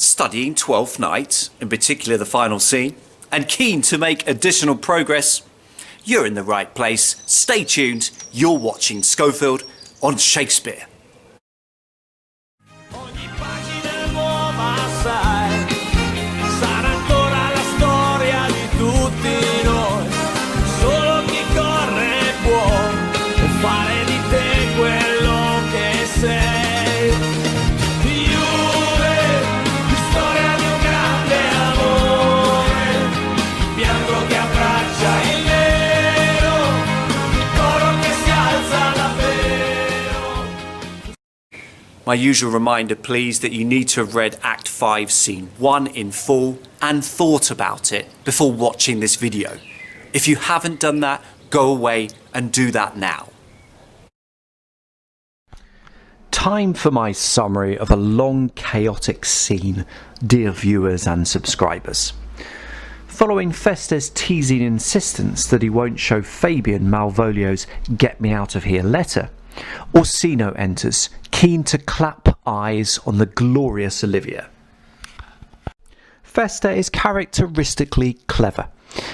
studying Twelfth Night, in particular the final scene, and keen to make additional progress, you're in the right place. Stay tuned. You're watching Schofield on Shakespeare. Ogni pagina è nuova, sai, sarà ancora la storia di tutti noi. Solo chi corre può fare di te quello che sei. Juve, storia di un grande amore, bianco che abbraccia il nero, coro che si alza davvero. My usual reminder, please, that you need to have read Act 5, Scene 1 in full and thought about it before watching this video. If you haven't done that, go away and do that now. Time for my summary of a long, chaotic scene, dear viewers and subscribers. Following Feste's teasing insistence that he won't show Fabian Malvolio's "Get me out of here" letter, Orsino enters, keen to clap eyes on the glorious Olivia. Feste is characteristically clever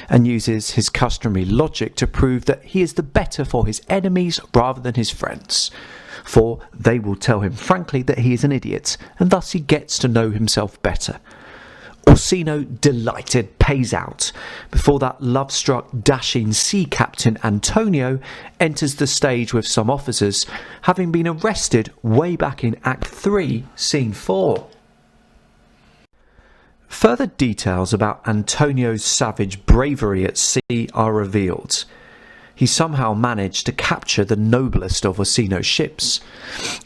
and uses his customary logic to prove that he is the better for his enemies rather than his friends, for they will tell him frankly that he is an idiot, and thus he gets to know himself better. Orsino, delighted, pays out before that love-struck, dashing sea captain Antonio enters the stage with some officers, having been arrested way back in Act 3, Scene 4. Further details about Antonio's savage bravery at sea are revealed. He somehow managed to capture the noblest of Orsino's ships,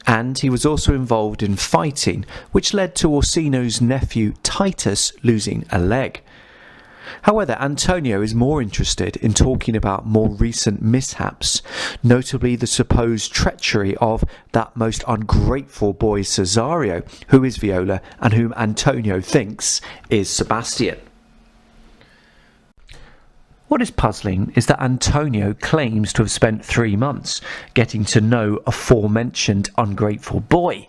and he was also involved in fighting, which led to Orsino's nephew Titus losing a leg. However, Antonio is more interested in talking about more recent mishaps, notably the supposed treachery of that most ungrateful boy Cesario, who is Viola and whom Antonio thinks is Sebastian. What is puzzling is that Antonio claims to have spent 3 months getting to know aforementioned ungrateful boy,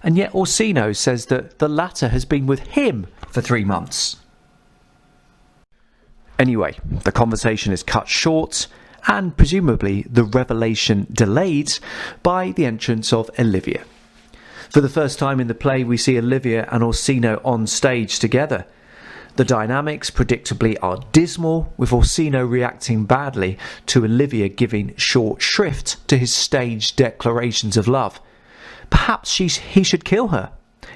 and yet Orsino says that the latter has been with him for 3 months. Anyway, the conversation is cut short, and presumably the revelation delayed by the entrance of Olivia. For the first time in the play, we see Olivia and Orsino on stage together. The dynamics, predictably, are dismal, with Orsino reacting badly to Olivia giving short shrift to his staged declarations of love. Perhaps he should kill her.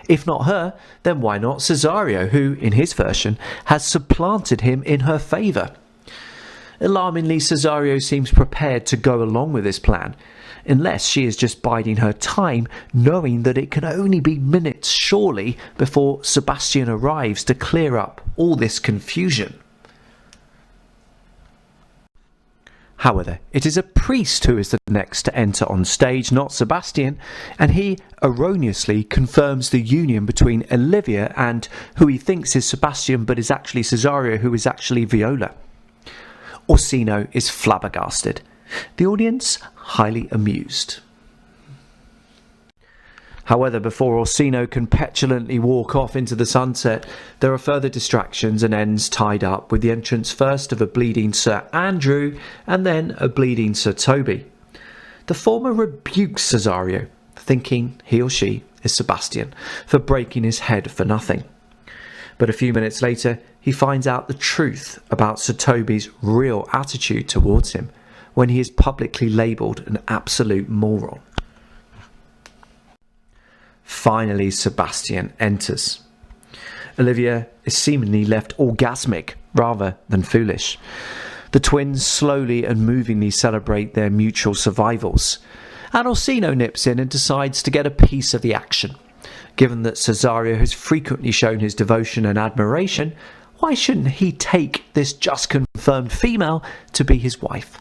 If not her, then why not Cesario, who, in his version, has supplanted him in her favour? Alarmingly, Cesario seems prepared to go along with this plan, unless she is just biding her time, knowing that it can only be minutes, surely, before Sebastian arrives to clear up all this confusion. However, it is a priest who is the next to enter on stage, not Sebastian, and he erroneously confirms the union between Olivia and who he thinks is Sebastian but is actually Cesario, who is actually Viola. Orsino is flabbergasted. The audience highly amused. However, before Orsino can petulantly walk off into the sunset, there are further distractions and ends tied up with the entrance first of a bleeding Sir Andrew and then a bleeding Sir Toby. The former rebukes Cesario, thinking he or she is Sebastian, for breaking his head for nothing. But a few minutes later, he finds out the truth about Sir Toby's real attitude towards him, when he is publicly labelled an absolute moron. Finally, Sebastian enters. Olivia is seemingly left orgasmic rather than foolish. The twins slowly and movingly celebrate their mutual survivals, and Orsino nips in and decides to get a piece of the action. Given that Cesario has frequently shown his devotion and admiration, why shouldn't he take this just confirmed female to be his wife?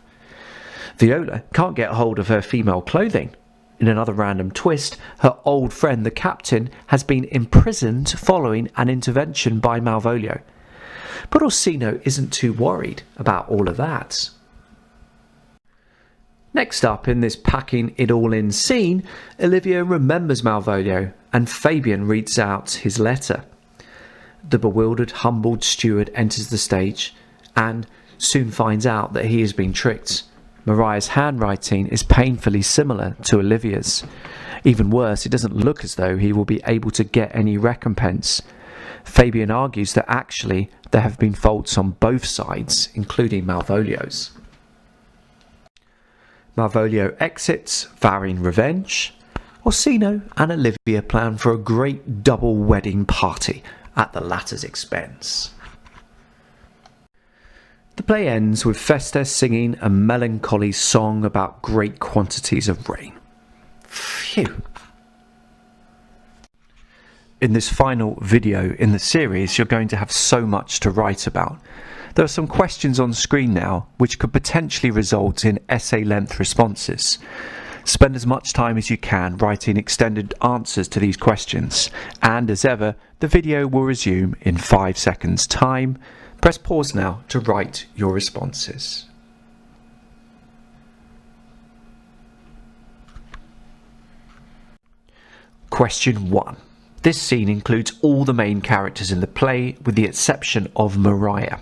Viola can't get hold of her female clothing. In another random twist, her old friend the captain has been imprisoned following an intervention by Malvolio. But Orsino isn't too worried about all of that. Next up in this packing it all in scene, Olivia remembers Malvolio and Fabian reads out his letter. The bewildered, humbled steward enters the stage and soon finds out that he has been tricked. Mariah's handwriting is painfully similar to Olivia's. Even worse, it doesn't look as though he will be able to get any recompense. Fabian argues that actually there have been faults on both sides, including Malvolio's. Malvolio exits, vowing revenge. Orsino and Olivia plan for a great double wedding party at the latter's expense. The play ends with Feste singing a melancholy song about great quantities of rain. Phew. In this final video in the series, you're going to have so much to write about. There are some questions on screen now which could potentially result in essay-length responses. Spend as much time as you can writing extended answers to these questions, and as ever, the video will resume in 5 seconds' time. Press pause now to write your responses. Question 1. This scene includes all the main characters in the play with the exception of Mariah.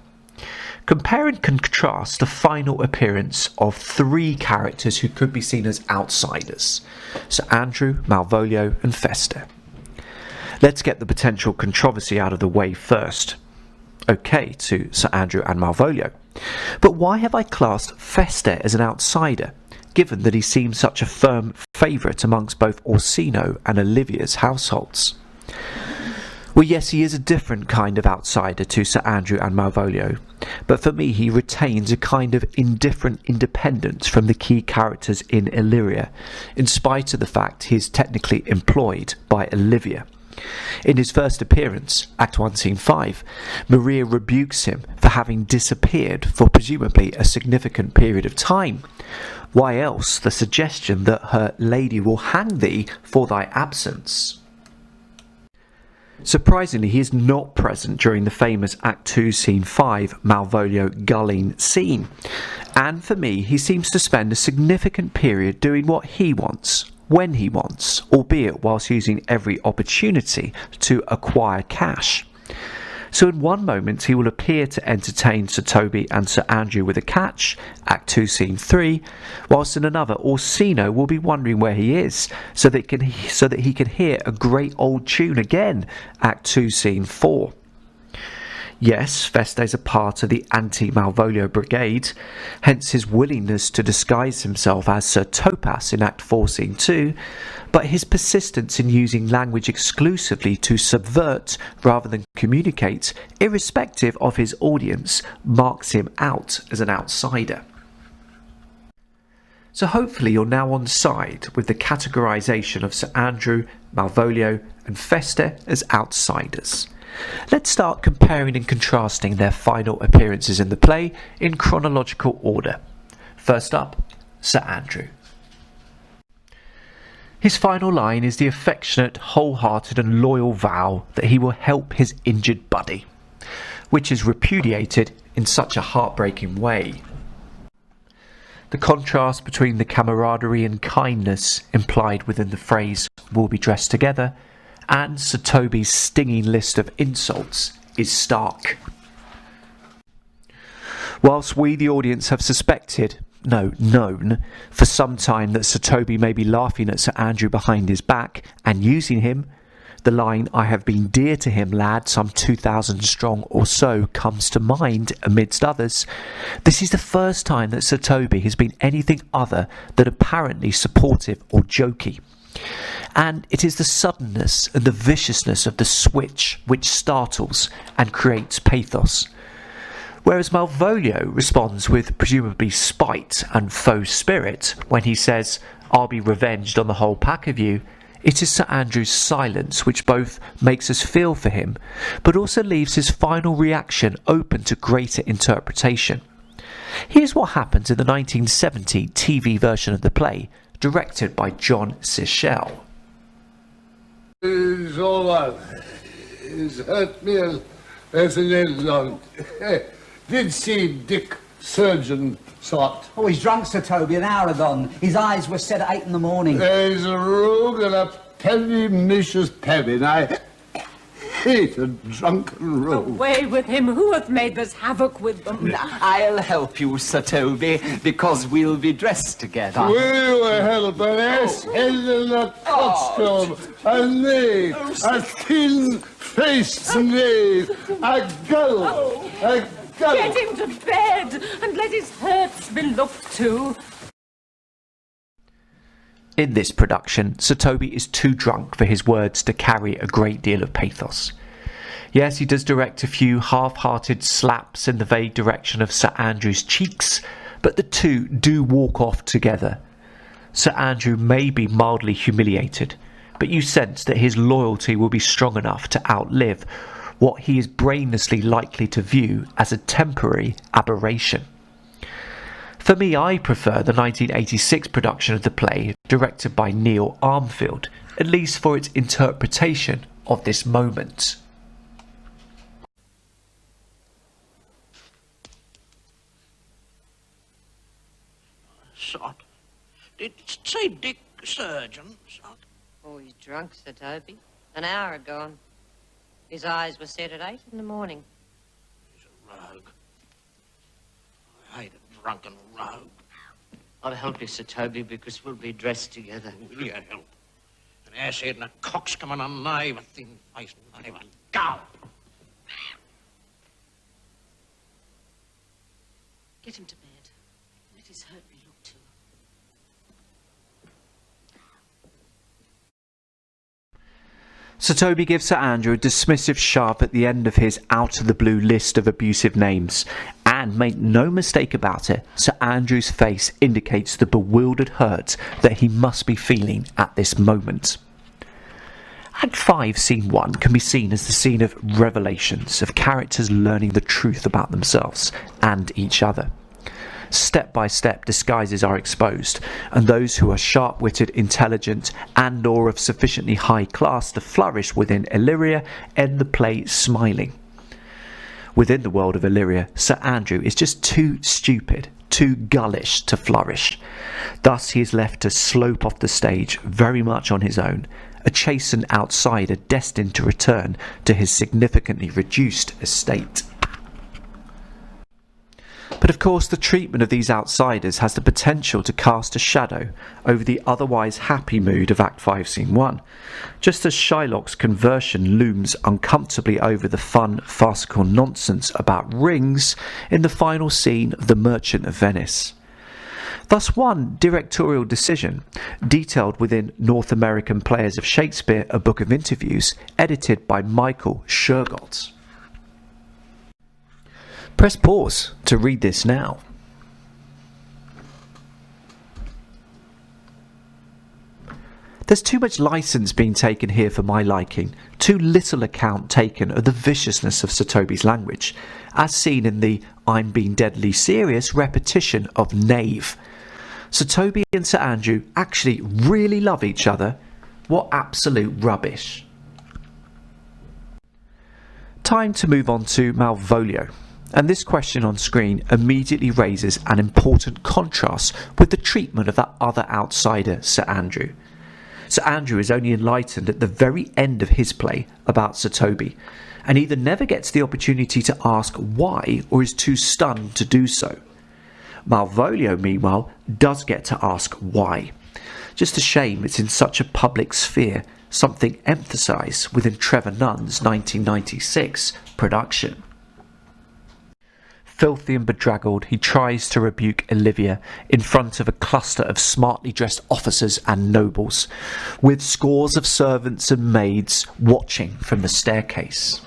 Compare and contrast the final appearance of 3 characters who could be seen as outsiders: Sir Andrew, Malvolio and Feste. Let's get the potential controversy out of the way first. Okay to Sir Andrew and Malvolio. But why have I classed Feste as an outsider, given that he seems such a firm favourite amongst both Orsino and Olivia's households? Well, yes, he is a different kind of outsider to Sir Andrew and Malvolio, but for me he retains a kind of indifferent independence from the key characters in Illyria, in spite of the fact he is technically employed by Olivia. In his first appearance, Act 1, Scene 5, Maria rebukes him for having disappeared for presumably a significant period of time. Why else the suggestion that her lady will hang thee for thy absence? Surprisingly, he is not present during the famous Act 2, Scene 5 Malvolio gulling scene. And for me, he seems to spend a significant period doing what he wants, when he wants, albeit whilst using every opportunity to acquire cash. So in one moment he will appear to entertain Sir Toby and Sir Andrew with a catch, Act 2 Scene 3, whilst in another Orsino will be wondering where he is, so that he can hear a great old tune again, Act 2 Scene 4. Yes, Feste is a part of the anti-Malvolio brigade, hence his willingness to disguise himself as Sir Topas in Act 4 Scene 2, but his persistence in using language exclusively to subvert rather than communicate, irrespective of his audience, marks him out as an outsider. So hopefully you're now on side with the categorisation of Sir Andrew, Malvolio and Feste as outsiders. Let's start comparing and contrasting their final appearances in the play in chronological order. First up, Sir Andrew. His final line is the affectionate, wholehearted and loyal vow that he will help his injured buddy, which is repudiated in such a heartbreaking way. The contrast between the camaraderie and kindness implied within the phrase "we'll be dressed together" and Sir Toby's stinging list of insults is stark. Whilst we, the audience, have known for some time that Sir Toby may be laughing at Sir Andrew behind his back and using him, the line "I have been dear to him, lad, some 2,000 strong or so" comes to mind amidst others. This is the first time that Sir Toby has been anything other than apparently supportive or jokey. And it is the suddenness and the viciousness of the switch which startles and creates pathos. Whereas Malvolio responds with presumably spite and faux spirit when he says, "I'll be revenged on the whole pack of you," it is Sir Andrew's silence which both makes us feel for him, but also leaves his final reaction open to greater interpretation. Here's what happens in the 1970 TV version of the play, directed by John Sichel. It's all right. It's hurt me as an end. Did see Dick Surgeon sort. Oh, he's drunk, Sir Toby, an hour ago. His eyes were set at 8 in the morning. He's a rogue and a penny vicious penny. hate a drunken rogue. Away with him. Who hath made this havoc with them? I'll help you, Sir Toby, because we'll be dressed together. Will you help an ass-head in a costume, a knave, a thin-faced knave, a gull, a gull. Get him to bed and let his hurts be looked to. In this production, Sir Toby is too drunk for his words to carry a great deal of pathos. Yes, he does direct a few half-hearted slaps in the vague direction of Sir Andrew's cheeks, but the two do walk off together. Sir Andrew may be mildly humiliated, but you sense that his loyalty will be strong enough to outlive what he is brainlessly likely to view as a temporary aberration. For me, I prefer the 1986 production of the play, directed by Neil Armfield, at least for its interpretation of this moment. Sot. Did say Dick Surgeon, Sot? Oh, he's drunk, Sir Toby. An hour gone. His eyes were set at 8 in the morning. He's a rogue. I hate a drunken rogue. I'll help you, Sir Toby, because we'll be dressed together. Will you help? An asshead and a coxcomb and a knave, a thin-faced knave, a gull. Get him to bed. Let his hurt be looked to. Sir Toby gives Sir Andrew a dismissive shove at the end of his out-of-the-blue list of abusive names, and make no mistake about it, Sir Andrew's face indicates the bewildered hurt that he must be feeling at this moment. Act 5, Scene 1 can be seen as the scene of revelations, of characters learning the truth about themselves and each other. Step by step disguises are exposed, and those who are sharp-witted, intelligent, and or of sufficiently high class to flourish within Illyria end the play smiling. Within the world of Illyria, Sir Andrew is just too stupid, too gullish to flourish. Thus he is left to slope off the stage very much on his own, a chastened outsider destined to return to his significantly reduced estate. But of course the treatment of these outsiders has the potential to cast a shadow over the otherwise happy mood of Act 5 Scene 1, just as Shylock's conversion looms uncomfortably over the fun, farcical nonsense about rings in the final scene of The Merchant of Venice. Thus one directorial decision, detailed within North American Players of Shakespeare, a book of interviews, edited by Michael Shergott. Press pause to read this now. There's too much license being taken here for my liking, too little account taken of the viciousness of Sir Toby's language, as seen in the I'm being deadly serious repetition of knave. Sir Toby and Sir Andrew actually really love each other. What absolute rubbish. Time to move on to Malvolio. And this question on screen immediately raises an important contrast with the treatment of that other outsider, Sir Andrew. Sir Andrew is only enlightened at the very end of his play about Sir Toby, and either never gets the opportunity to ask why or is too stunned to do so. Malvolio, meanwhile, does get to ask why. Just a shame it's in such a public sphere, something emphasised within Trevor Nunn's 1996 production. Filthy and bedraggled, he tries to rebuke Olivia in front of a cluster of smartly dressed officers and nobles, with scores of servants and maids watching from the staircase.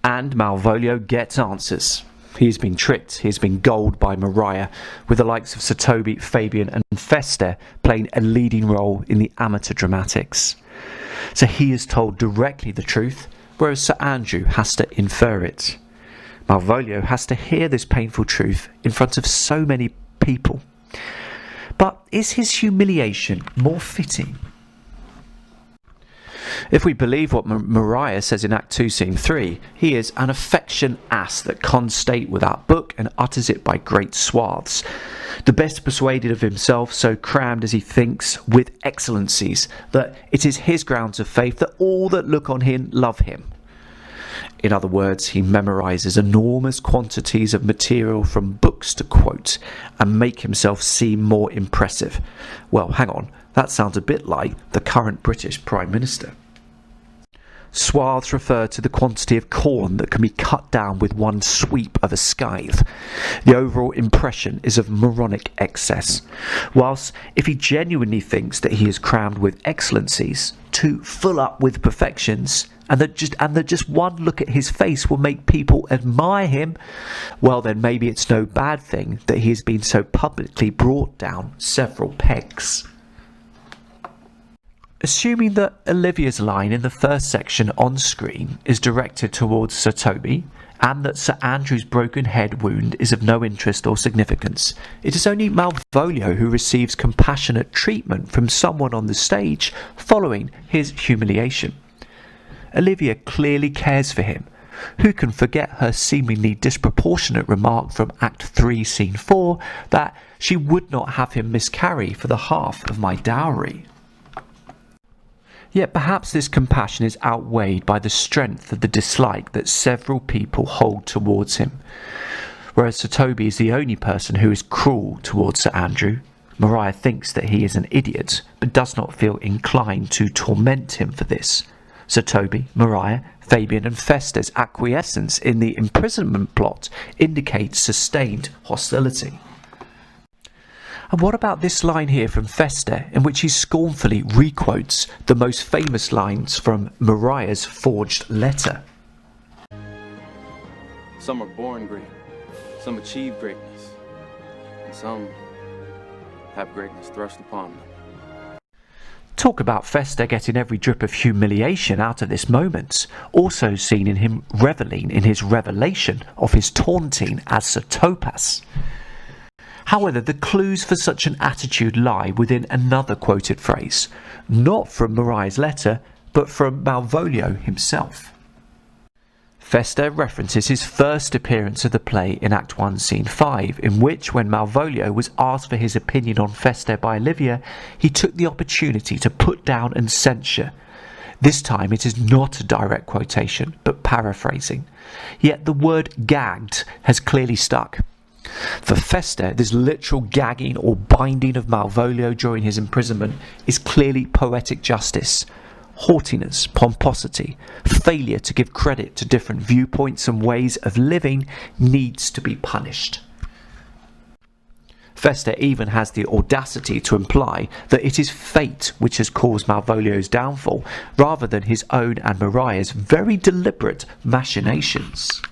And Malvolio gets answers. He's been tricked, he's been gulled by Maria, with the likes of Sir Toby, Fabian and Fester playing a leading role in the amateur dramatics. So he is told directly the truth, whereas Sir Andrew has to infer it. Malvolio has to hear this painful truth in front of so many people. But is his humiliation more fitting? If we believe what Maria says in Act 2, Scene 3, he is an affection ass that cons state without book and utters it by great swaths. The best persuaded of himself, so crammed as he thinks with excellencies, that it is his grounds of faith that all that look on him love him. In other words, he memorises enormous quantities of material from books to quote and make himself seem more impressive. Well, hang on, that sounds a bit like the current British Prime Minister. Swaths refer to the quantity of corn that can be cut down with one sweep of a scythe. The overall impression is of moronic excess, whilst if he genuinely thinks that he is crammed with excellencies, too full up with perfections, and that just one look at his face will make people admire him, well then maybe it's no bad thing that he has been so publicly brought down several pegs. Assuming that Olivia's line in the first section on screen is directed towards Sir Toby, and that Sir Andrew's broken head wound is of no interest or significance, it is only Malvolio who receives compassionate treatment from someone on the stage following his humiliation. Olivia clearly cares for him. Who can forget her seemingly disproportionate remark from Act 3, Scene 4, that she would not have him miscarry for the half of my dowry? Yet perhaps this compassion is outweighed by the strength of the dislike that several people hold towards him. Whereas Sir Toby is the only person who is cruel towards Sir Andrew, Maria thinks that he is an idiot, but does not feel inclined to torment him for this. Sir Toby, Maria, Fabian and Feste's acquiescence in the imprisonment plot indicates sustained hostility. And what about this line here from Feste, in which he scornfully requotes the most famous lines from Maria's forged letter? Some are born great, some achieve greatness, and some have greatness thrust upon them. Talk about Feste getting every drip of humiliation out of this moment, also seen in him revelling in his revelation of his taunting as Sir Topas. However, the clues for such an attitude lie within another quoted phrase, not from Maria's letter, but from Malvolio himself. Feste references his first appearance of the play in Act 1, Scene 5, in which, when Malvolio was asked for his opinion on Feste by Olivia, he took the opportunity to put down and censure. This time it is not a direct quotation, but paraphrasing. Yet the word gagged has clearly stuck. For Feste, this literal gagging or binding of Malvolio during his imprisonment is clearly poetic justice. Haughtiness, pomposity, failure to give credit to different viewpoints and ways of living needs to be punished. Feste even has the audacity to imply that it is fate which has caused Malvolio's downfall, rather than his own and Maria's very deliberate machinations.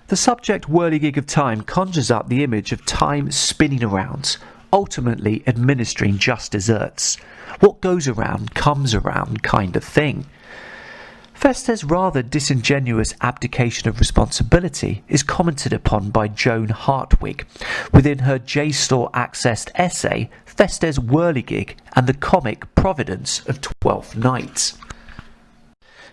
The subject whirligig of time conjures up the image of time spinning around, ultimately administering just desserts. What goes around comes around kind of thing. Feste's rather disingenuous abdication of responsibility is commented upon by Joan Hartwig within her JSTOR accessed essay Feste's Whirligig and the Comic Providence of Twelfth Night.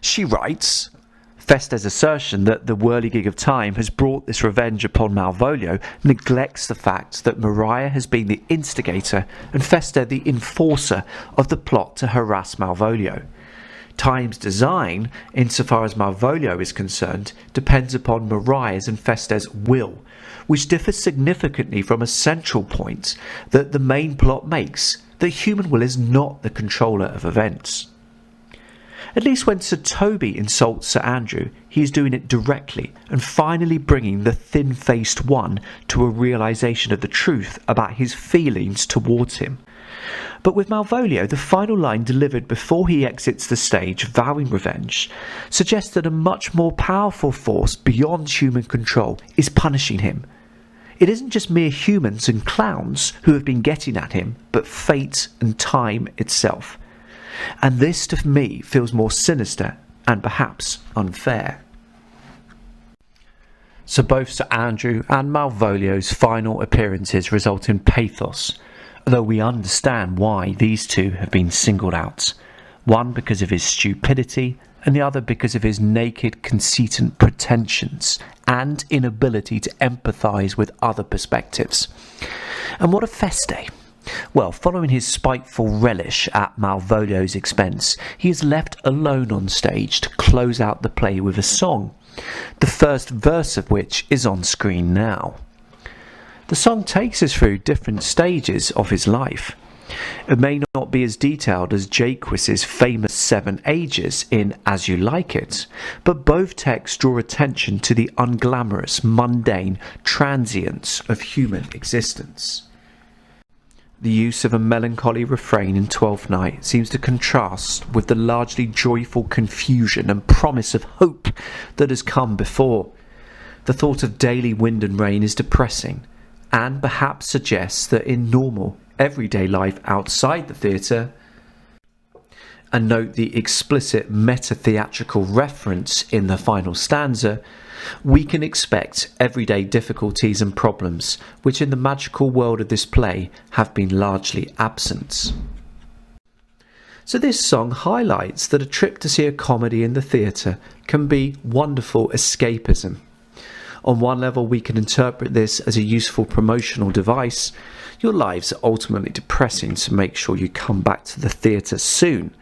She writes, Feste's assertion that the whirligig of time has brought this revenge upon Malvolio neglects the fact that Maria has been the instigator and Feste the enforcer of the plot to harass Malvolio. Time's design, insofar as Malvolio is concerned, depends upon Maria's and Feste's will, which differs significantly from a central point that the main plot makes, that human will is not the controller of events. At least when Sir Toby insults Sir Andrew, he is doing it directly and finally bringing the thin-faced one to a realisation of the truth about his feelings towards him. But with Malvolio, the final line delivered before he exits the stage vowing revenge suggests that a much more powerful force beyond human control is punishing him. It isn't just mere humans and clowns who have been getting at him, but fate and time itself. And this, to me, feels more sinister and perhaps unfair. So both Sir Andrew and Malvolio's final appearances result in pathos, although we understand why these two have been singled out. one because of his stupidity and the other because of his naked, conceited pretensions and inability to empathise with other perspectives. And what of Feste? Well, following his spiteful relish at Malvolio's expense, he is left alone on stage to close out the play with a song, the first verse of which is on screen now. The song takes us through different stages of his life. It may not be as detailed as Jacques's famous 7 ages in As You Like It, but both texts draw attention to the unglamorous, mundane transience of human existence. The use of a melancholy refrain in Twelfth Night seems to contrast with the largely joyful confusion and promise of hope that has come before. The thought of daily wind and rain is depressing, and perhaps suggests that in normal, everyday life outside the theatre, and note the explicit meta-theatrical reference in the final stanza, we can expect everyday difficulties and problems which in the magical world of this play have been largely absent. So this song highlights that a trip to see a comedy in the theatre can be wonderful escapism. On one level, we can interpret this as a useful promotional device. Your lives are ultimately depressing, so make sure you come back to the theatre soon.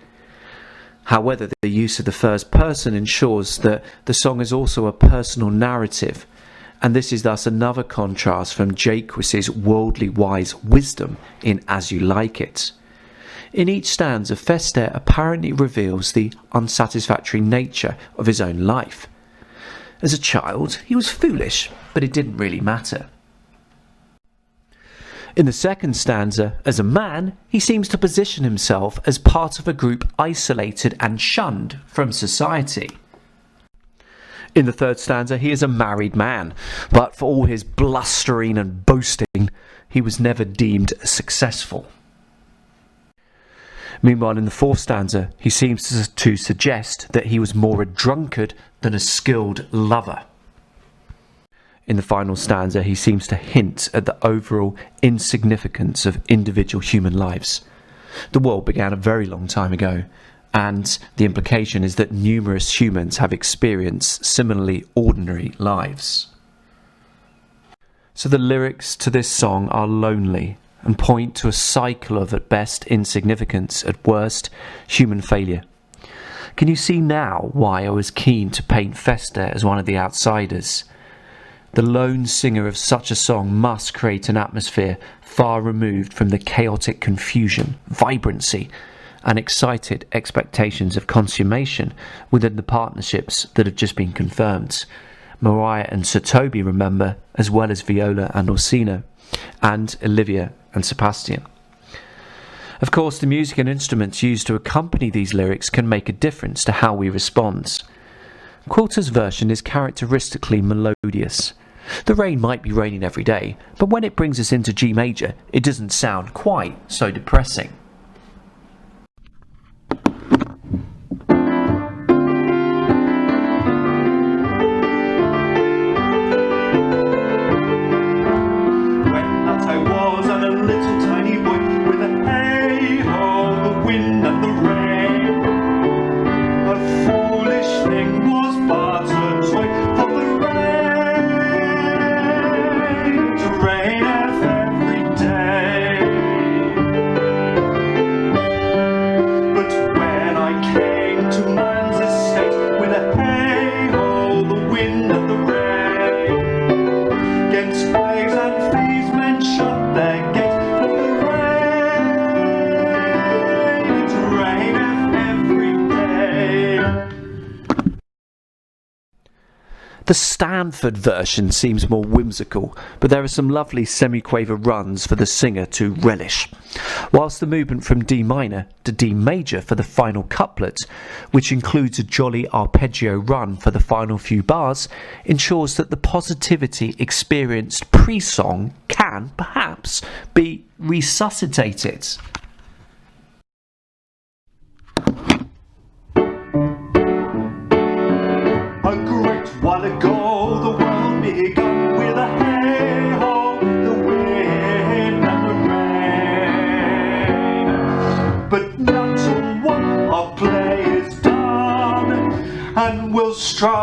However, the use of the first person ensures that the song is also a personal narrative, and this is thus another contrast from Jacques's worldly wise wisdom in As You Like It. In each stanza, Feste apparently reveals the unsatisfactory nature of his own life. As a child, he was foolish, but it didn't really matter. In the second stanza, as a man, he seems to position himself as part of a group isolated and shunned from society. In the third stanza, he is a married man, but for all his blustering and boasting, he was never deemed successful. Meanwhile, in the fourth stanza, he seems to suggest that he was more a drunkard than a skilled lover. In the final stanza, he seems to hint at the overall insignificance of individual human lives. The world began a very long time ago, and the implication is that numerous humans have experienced similarly ordinary lives. So the lyrics to this song are lonely and point to a cycle of, at best, insignificance, at worst, human failure. Can you see now why I was keen to paint Feste as one of the outsiders? The lone singer of such a song must create an atmosphere far removed from the chaotic confusion, vibrancy, and excited expectations of consummation within the partnerships that have just been confirmed. Mariah and Sir Toby, remember, as well as Viola and Orsino, and Olivia and Sebastian. Of course, the music and instruments used to accompany these lyrics can make a difference to how we respond. Quilter's version is characteristically melodious. The rain might be raining every day, but when it brings us into G major, it doesn't sound quite so depressing. The Stanford version seems more whimsical, but there are some lovely semi-quaver runs for the singer to relish, whilst the movement from D minor to D major for the final couplet, which includes a jolly arpeggio run for the final few bars, ensures that the positivity experienced pre-song can, perhaps, be resuscitated. While ago the world began with a hey-ho, the wind and the rain. But not to one of strive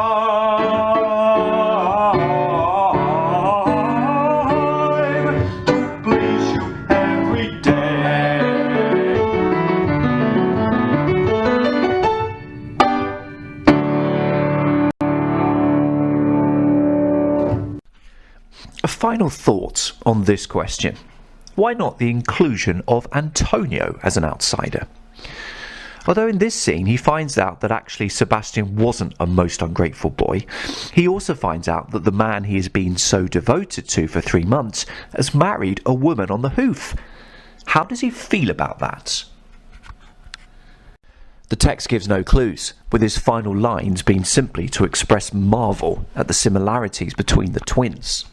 to please you every day. A final thought on this question. Why not the inclusion of Antonio as an outsider? Although in this scene he finds out that actually Sebastian wasn't a most ungrateful boy, he also finds out that the man he has been so devoted to for 3 months has married a woman on the hoof. How does he feel about that? The text gives no clues, with his final lines being simply to express marvel at the similarities between the twins.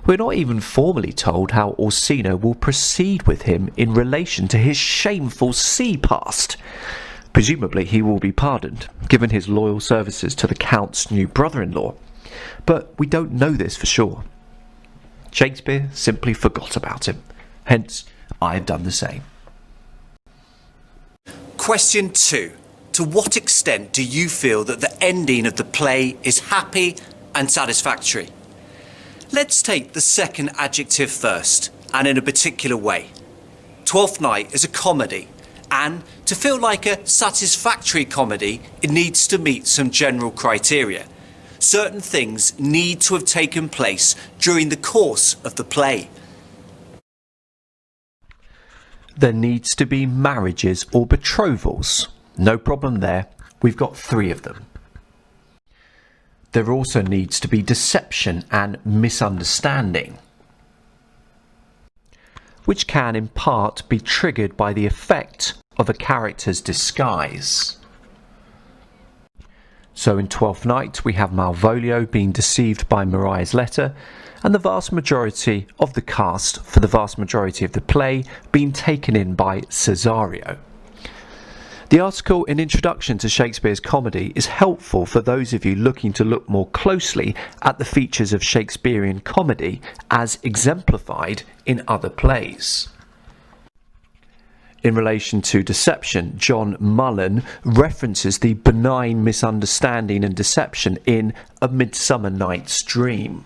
We're not even formally told how Orsino will proceed with him in relation to his shameful sea past. Presumably he will be pardoned, given his loyal services to the Count's new brother-in-law. But we don't know this for sure. Shakespeare simply forgot about him. Hence, I have done the same. Question 2. To what extent do you feel that the ending of the play is happy and satisfactory? Let's take the second adjective first, and in a particular way. Twelfth Night is a comedy, and to feel like a satisfactory comedy, it needs to meet some general criteria. Certain things need to have taken place during the course of the play. There needs to be marriages or betrothals. No problem there. We've got 3 of them. There also needs to be deception and misunderstanding, which can in part be triggered by the effect of a character's disguise. So in Twelfth Night we have Malvolio being deceived by Maria's letter, and the vast majority of the cast for the vast majority of the play being taken in by Cesario. The article in Introduction to Shakespeare's Comedy is helpful for those of you looking to look more closely at the features of Shakespearean comedy as exemplified in other plays. In relation to deception, John Mullen references the benign misunderstanding and deception in A Midsummer Night's Dream.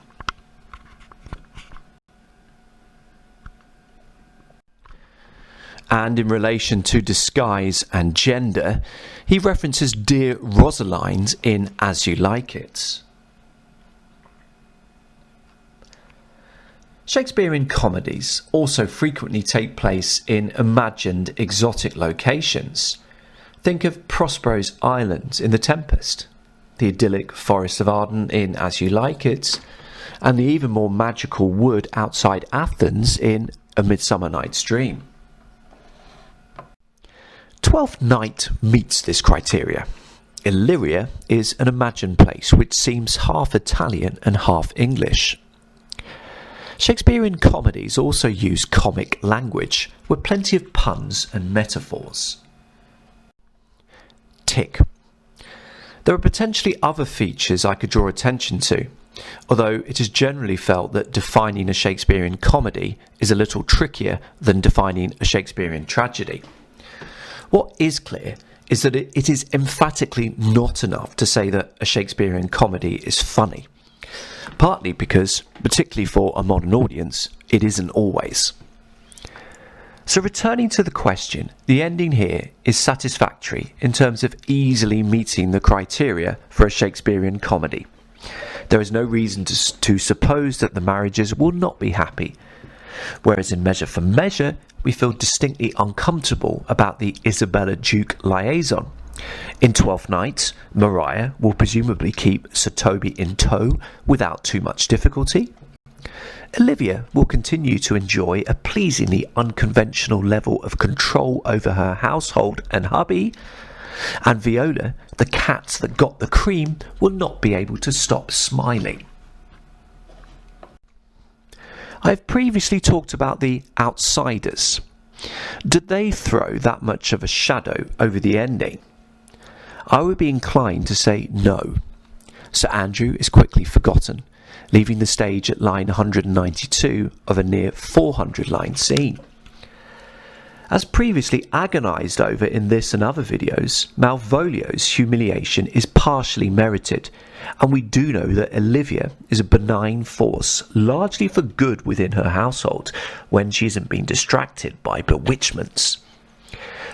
And in relation to disguise and gender, he references Dear Rosalind in As You Like It. Shakespearean comedies also frequently take place in imagined exotic locations. Think of Prospero's Island in The Tempest, the idyllic Forest of Arden in As You Like It, and the even more magical wood outside Athens in A Midsummer Night's Dream. Twelfth Night meets this criteria. Illyria is an imagined place which seems half Italian and half English. Shakespearean comedies also use comic language with plenty of puns and metaphors. Tick. There are potentially other features I could draw attention to, although it is generally felt that defining a Shakespearean comedy is a little trickier than defining a Shakespearean tragedy. What is clear is that it is emphatically not enough to say that a Shakespearean comedy is funny. Partly because, particularly for a modern audience, it isn't always. So returning to the question, the ending here is satisfactory in terms of easily meeting the criteria for a Shakespearean comedy. There is no reason to suppose that the marriages will not be happy, whereas in Measure for Measure, we feel distinctly uncomfortable about the Isabella-Duke liaison. In Twelfth Night, Maria will presumably keep Sir Toby in tow without too much difficulty. Olivia will continue to enjoy a pleasingly unconventional level of control over her household and hubby. And Viola, the cat that got the cream, will not be able to stop smiling. I have previously talked about the outsiders. Did they throw that much of a shadow over the ending? I would be inclined to say no. Sir Andrew is quickly forgotten, leaving the stage at line 192 of a near 400-line scene. As previously agonised over in this and other videos, Malvolio's humiliation is partially merited, and we do know that Olivia is a benign force, largely for good within her household, when she isn't being distracted by bewitchments.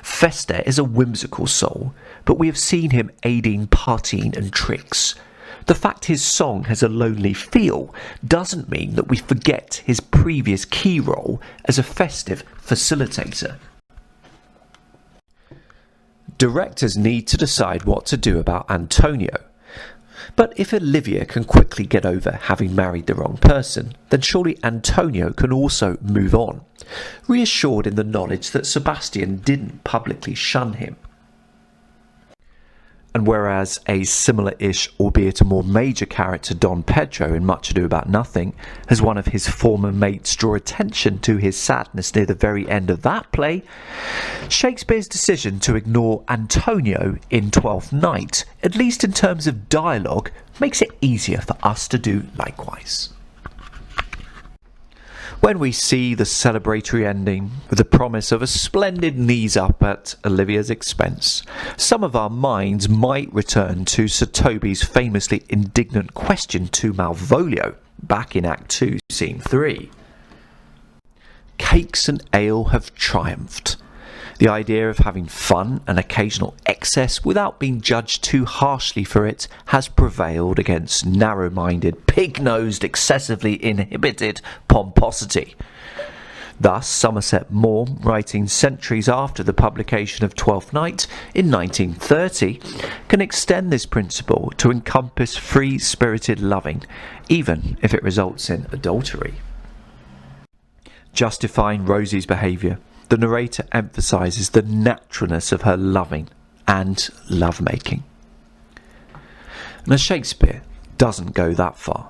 Fester is a whimsical soul, but we have seen him aiding partying and tricks. The fact his song has a lonely feel doesn't mean that we forget his previous key role as a festive facilitator. Directors need to decide what to do about Antonio. But if Olivia can quickly get over having married the wrong person, then surely Antonio can also move on, reassured in the knowledge that Sebastian didn't publicly shun him. And whereas a similar-ish, albeit a more major character, Don Pedro in Much Ado About Nothing, has one of his former mates draw attention to his sadness near the very end of that play, Shakespeare's decision to ignore Antonio in Twelfth Night, at least in terms of dialogue, makes it easier for us to do likewise. When we see the celebratory ending with the promise of a splendid knees up at Olivia's expense, some of our minds might return to Sir Toby's famously indignant question to Malvolio back in Act 2, Scene 3. Cakes and ale have triumphed. The idea of having fun and occasional excess without being judged too harshly for it has prevailed against narrow-minded, pig-nosed, excessively inhibited pomposity. Thus, Somerset Maugham, writing centuries after the publication of Twelfth Night in 1930, can extend this principle to encompass free-spirited loving, even if it results in adultery. Justifying Rosie's behaviour, the narrator emphasises the naturalness of her loving and lovemaking. Now, Shakespeare doesn't go that far.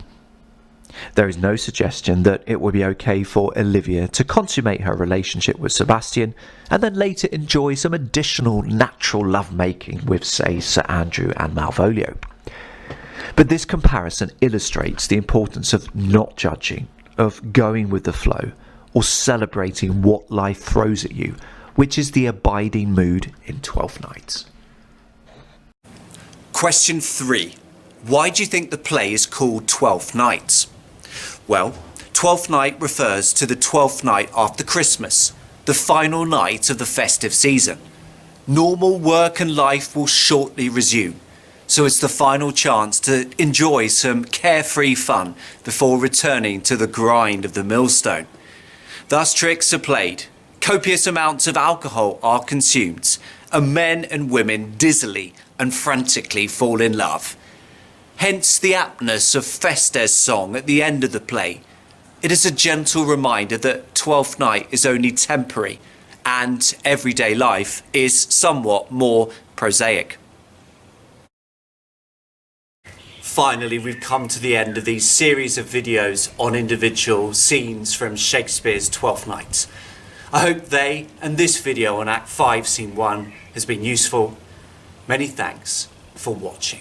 There is no suggestion that it would be okay for Olivia to consummate her relationship with Sebastian and then later enjoy some additional natural lovemaking with, say, Sir Andrew and Malvolio. But this comparison illustrates the importance of not judging, of going with the flow, or celebrating what life throws at you, which is the abiding mood in Twelfth Night. Question 3. Why do you think the play is called Twelfth Night? Well, Twelfth Night refers to the 12th night after Christmas, the final night of the festive season. Normal work and life will shortly resume, so it's the final chance to enjoy some carefree fun before returning to the grind of the millstone. Thus tricks are played, copious amounts of alcohol are consumed, and men and women dizzily and frantically fall in love. Hence the aptness of Fester's song at the end of the play. It is a gentle reminder that Twelfth Night is only temporary, and everyday life is somewhat more prosaic. Finally, we've come to the end of these series of videos on individual scenes from Shakespeare's Twelfth Night. I hope they and this video on Act 5, Scene 1 has been useful. Many thanks for watching.